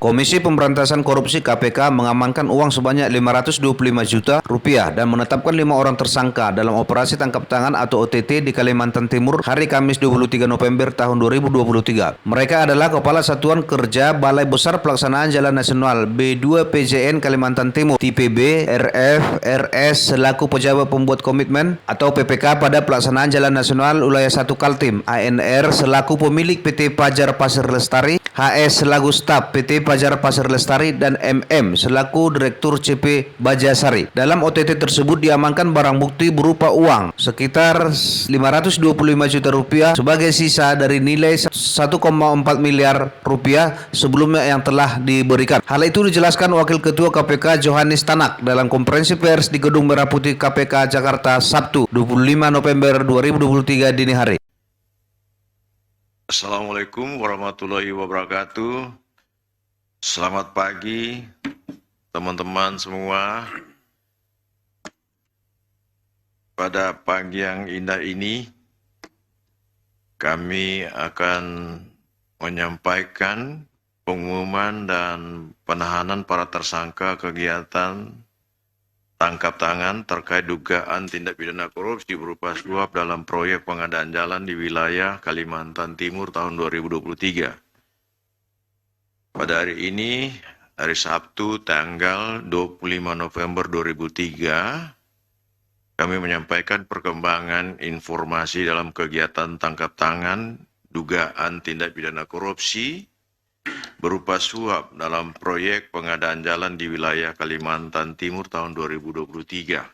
Komisi Pemberantasan Korupsi KPK mengamankan uang sebanyak 525 juta rupiah dan menetapkan 5 orang tersangka dalam operasi tangkap tangan atau OTT di Kalimantan Timur hari Kamis 23 November tahun 2023. Mereka adalah Kepala Satuan Kerja Balai Besar Pelaksanaan Jalan Nasional B2 PJN Kalimantan Timur, TPB, RF, RS selaku pejabat pembuat komitmen atau PPK pada pelaksanaan Jalan Nasional Wilayah 1 Kaltim, ANR selaku pemilik PT Pajar Pasir Lestari, HS selaku staf PT Pajar Pasir Lestari, dan MM selaku Direktur CP Bajasari. Dalam OTT tersebut diamankan barang bukti berupa uang sekitar 525 juta rupiah sebagai sisa dari nilai 1,4 miliar rupiah sebelumnya yang telah diberikan. Hal itu dijelaskan Wakil Ketua KPK Johannes Tanak dalam konferensi pers di Gedung Merah Putih KPK Jakarta Sabtu 25 November 2023 dini hari. Assalamualaikum warahmatullahi wabarakatuh. Selamat pagi teman-teman semua. Pada pagi yang indah ini kami akan menyampaikan pengumuman dan penahanan para tersangka kegiatan tangkap tangan terkait dugaan tindak pidana korupsi berupa suap dalam proyek pengadaan jalan di wilayah Kalimantan Timur tahun 2023. Pada hari ini, hari Sabtu tanggal 25 November 2003, kami menyampaikan perkembangan informasi dalam kegiatan tangkap tangan dugaan tindak pidana korupsi berupa suap dalam proyek pengadaan jalan di wilayah Kalimantan Timur tahun 2023.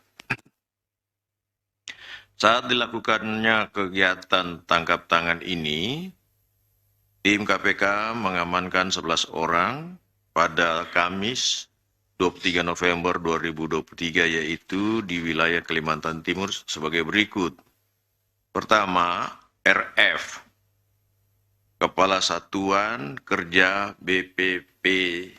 Saat dilakukannya kegiatan tangkap tangan ini, tim KPK mengamankan 11 orang pada Kamis 23 November 2023 yaitu di wilayah Kalimantan Timur sebagai berikut. Pertama, RF, Kepala Satuan Kerja BBPJN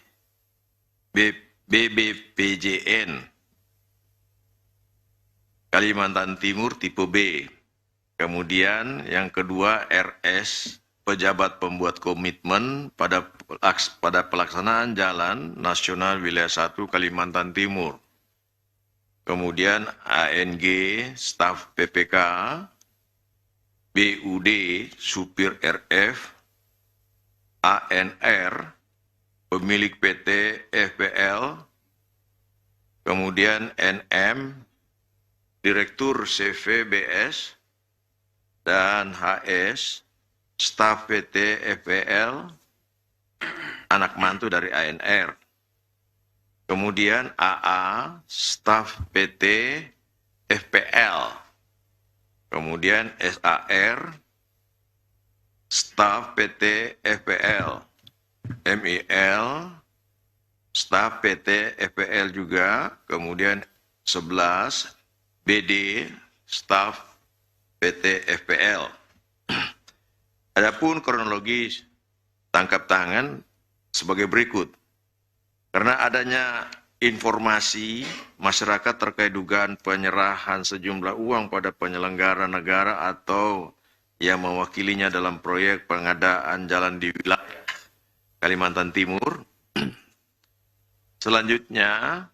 Kalimantan Timur tipe B. Kemudian yang kedua RS, pejabat pembuat komitmen pada pelaksanaan Jalan Nasional Wilayah 1 Kalimantan Timur. Kemudian ANG, staf PPK, BUD, supir RF, ANR, pemilik PT FPL, kemudian NM, Direktur CVBS, dan HS, staf PT FPL, anak mantu dari ANR. Kemudian AA, staf PT FPL. Kemudian SAR, staf PT FPL, MIL, staf PT FPL juga, kemudian 11, BD, staf PT FPL. Adapun kronologi tangkap tangan sebagai berikut. Karena adanya informasi masyarakat terkait dugaan penyerahan sejumlah uang pada penyelenggara negara atau yang mewakilinya dalam proyek pengadaan jalan di wilayah Kalimantan Timur. Selanjutnya,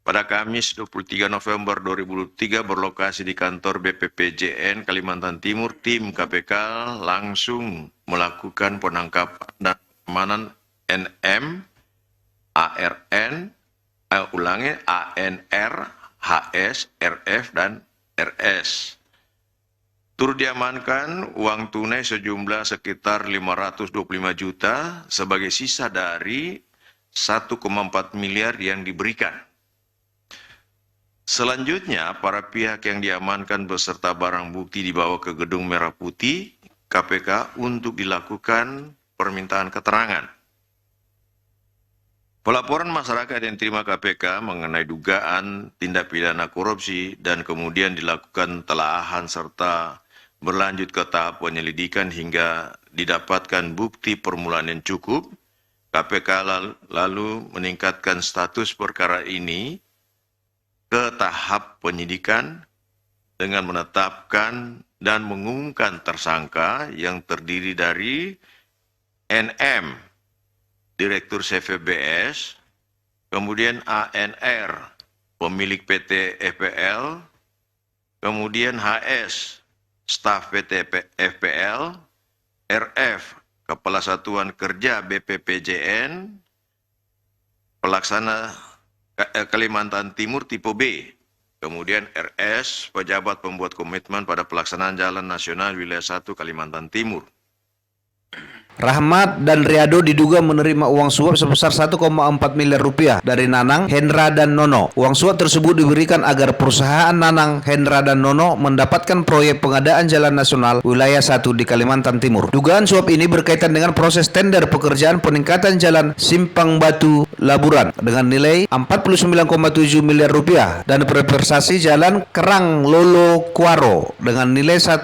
pada Kamis 23 November 2003 berlokasi di kantor BPPJN Kalimantan Timur, tim KPK langsung melakukan penangkapan dan pengamanan NM, ARN, ANR, HS, RF, dan RS. Turut diamankan uang tunai sejumlah sekitar 525 juta sebagai sisa dari 1,4 miliar yang diberikan. Selanjutnya, para pihak yang diamankan beserta barang bukti dibawa ke Gedung Merah Putih KPK untuk dilakukan permintaan keterangan. Pelaporan masyarakat yang diterima KPK mengenai dugaan tindak pidana korupsi dan kemudian dilakukan telaahan serta berlanjut ke tahap penyelidikan hingga didapatkan bukti permulaan yang cukup, KPK lalu meningkatkan status perkara ini ke tahap penyidikan dengan menetapkan dan mengumumkan tersangka yang terdiri dari NM, Direktur CVBS, kemudian ANR, pemilik PT FPL, kemudian HS, staf PT FPL, RF, Kepala Satuan Kerja BPPJN, pelaksana Kalimantan Timur tipe B, kemudian RS, pejabat pembuat komitmen pada pelaksanaan Jalan Nasional Wilayah 1 Kalimantan Timur. Rahmat dan Riado diduga menerima uang suap sebesar 1,4 miliar rupiah dari Nanang, Hendra, dan Nono. Uang suap tersebut diberikan agar perusahaan Nanang, Hendra, dan Nono mendapatkan proyek pengadaan jalan nasional wilayah 1 di Kalimantan Timur. Dugaan suap ini berkaitan dengan proses tender pekerjaan peningkatan jalan Simpang Batu Laburan dengan nilai 49,7 miliar rupiah dan prestasi jalan Kerang Lolo Kuaro dengan nilai 1,1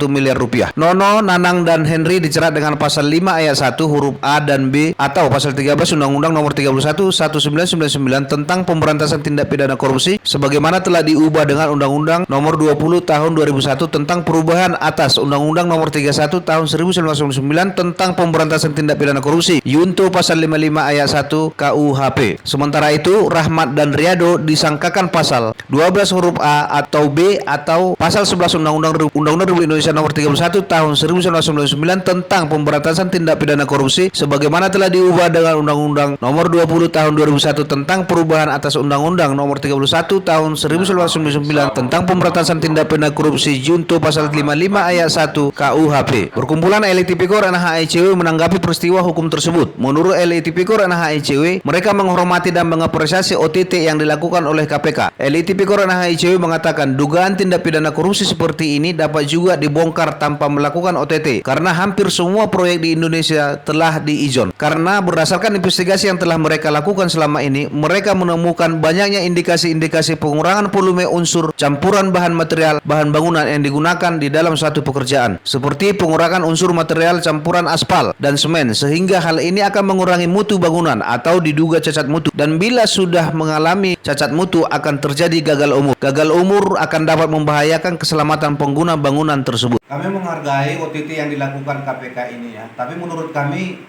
miliar rupiah. Nono, Nanang, dan Henry dijerat dengan pasal 5 ayat 1 huruf A dan B atau pasal 13 Undang-Undang Nomor 31 1999 tentang pemberantasan tindak pidana korupsi sebagaimana telah diubah dengan Undang-Undang Nomor 20 Tahun 2001 tentang perubahan atas Undang-Undang Nomor 31 Tahun 1999 tentang pemberantasan tindak pidana korupsi Yunto pasal 55 ayat 1 KUHP. Sementara itu Rahmat dan Riado disangkakan pasal 12 huruf A atau B atau pasal 11 Undang-Undang Republik Indonesia Nomor 31 Tahun 1999 tentang pemberantasan tindak pidana korupsi sebagaimana telah diubah dengan Undang-Undang Nomor 20 Tahun 2001 tentang perubahan atas Undang-Undang Nomor 31 Tahun 1999 tentang pemberantasan tindak pidana korupsi Junto pasal 55 ayat 1 KUHP. Perkumpulan elit Tipikor NHICW menanggapi peristiwa hukum tersebut. Menurut elit Tipikor NHICW, mereka menghormati dan mengapresiasi OTT yang dilakukan oleh KPK. Elit Tipikor NHICW mengatakan dugaan tindak pidana korupsi seperti ini dapat juga dibongkar tanpa melakukan OTT karena hampir semua proyek di Indonesia telah diizinkan. Karena berdasarkan investigasi yang telah mereka lakukan selama ini, mereka menemukan banyaknya indikasi-indikasi pengurangan volume unsur campuran bahan material bahan bangunan yang digunakan di dalam suatu pekerjaan, seperti pengurangan unsur material campuran aspal dan semen, sehingga hal ini akan mengurangi mutu bangunan atau diduga cacat mutu. Dan bila sudah mengalami cacat mutu akan terjadi gagal umur. Gagal umur akan dapat membahayakan keselamatan pengguna bangunan tersebut. Kami menghargai OTT yang dilakukan KPK ini ya, tapi menurut kami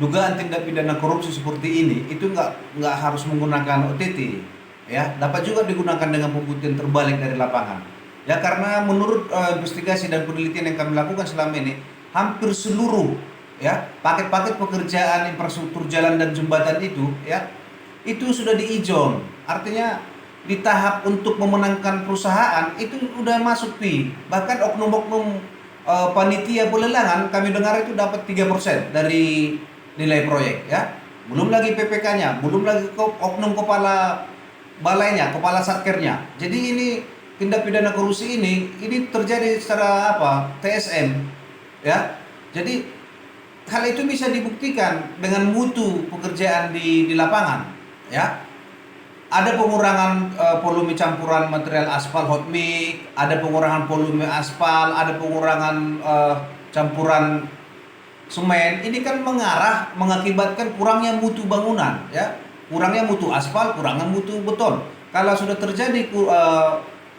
dugaan tindak pidana korupsi seperti ini itu nggak harus menggunakan OTT ya, dapat juga digunakan dengan pembuktian terbalik dari lapangan ya, karena menurut investigasi dan penelitian yang kami lakukan selama ini hampir seluruh ya paket-paket pekerjaan infrastruktur jalan dan jembatan itu ya itu sudah diijon, artinya di tahap untuk memenangkan perusahaan itu udah masuk bahkan oknum-oknum panitia pelelangan kami dengar itu dapat 3% dari nilai proyek ya, belum lagi PPK-nya, belum lagi oknum kepala balainya, kepala satkernya. Jadi ini tindak pidana korupsi ini terjadi secara TSM ya. Jadi hal itu bisa dibuktikan dengan mutu pekerjaan di lapangan ya. Ada pengurangan volume campuran material aspal hot mix, ada pengurangan volume aspal, ada pengurangan campuran semen. Ini kan mengakibatkan kurangnya mutu bangunan ya, kurangnya mutu aspal, kurangnya mutu beton. Kalau sudah terjadi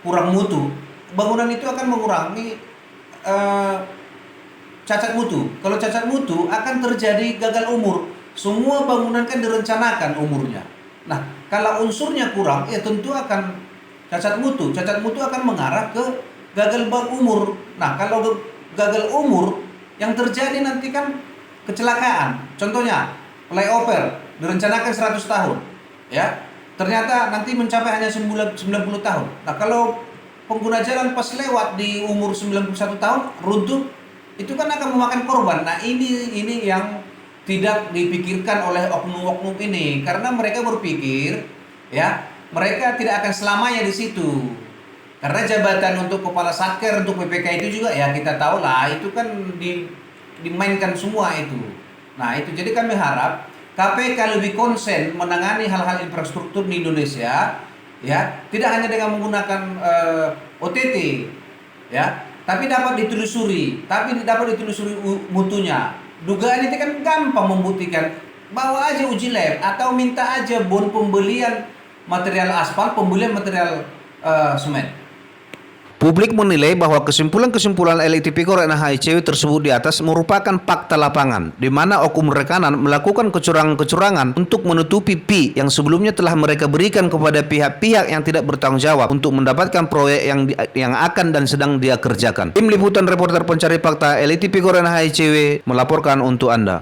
kurang mutu, bangunan itu akan mengurangi cacat mutu. Kalau cacat mutu akan terjadi gagal umur. Semua bangunan kan direncanakan umurnya. Nah, kalau unsurnya kurang, ya tentu akan cacat mutu. Cacat mutu akan mengarah ke gagal umur. Nah, kalau gagal umur, yang terjadi nanti kan kecelakaan. Contohnya, flyover direncanakan 100 tahun. Ya, ternyata nanti mencapai hanya 90 tahun. Nah, kalau pengguna jalan pas lewat di umur 91 tahun, runtuh, itu kan akan memakan korban. Nah, ini yang tidak dipikirkan oleh oknum-oknum ini, karena mereka berpikir ya mereka tidak akan selamanya di situ, karena jabatan untuk kepala satker untuk PPK itu juga ya kita tahu lah itu kan dimainkan semua itu. Nah itu jadi kami harap KPK lebih konsen menangani hal-hal infrastruktur di Indonesia ya, tidak hanya dengan menggunakan OTT ya, tapi dapat ditelusuri mutunya. Dugaan itu kan gampang membuktikan, bawa aja uji lab atau minta aja bon pembelian material aspal, pembelian material semen. Publik menilai bahwa kesimpulan-kesimpulan LTP Korek HICW tersebut di atas merupakan fakta lapangan, di mana oknum rekanan melakukan kecurangan-kecurangan untuk menutupi fee yang sebelumnya telah mereka berikan kepada pihak-pihak yang tidak bertanggung jawab untuk mendapatkan proyek yang akan dan sedang dia kerjakan. Tim Liputan Reporter Pencari Fakta LTP Korek HICW melaporkan untuk Anda.